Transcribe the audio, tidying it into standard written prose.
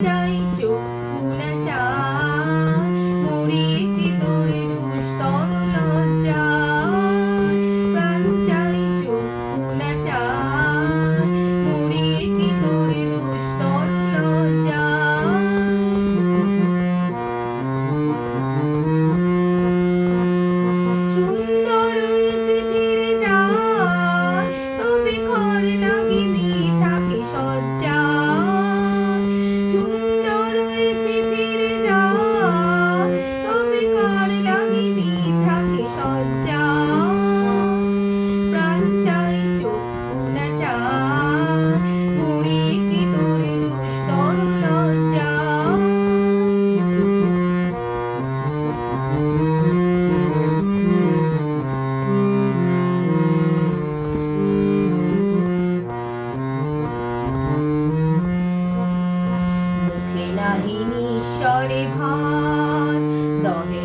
চাই চক্ষু না চায় মরিয়ে কি তোর দুস্তর লজ্জা প্রাণ চাই চক্ষু না চায় মরিয়ে কি তোর দুস্তর লজ্জা সুন্দর এসে ফিরে যায় তবে ঘর লাগিনি থাকে সজ্জা সুন্দর এসে ফিরে যায় তবে ঘর লাগিনি থাকে সজ্জা প্রাণ চাই চক্ষু না চায় মরিয়ে কি তোর দুস্তর লজ্জা মুখে নাহি নিঃস্বরে ভাস দহে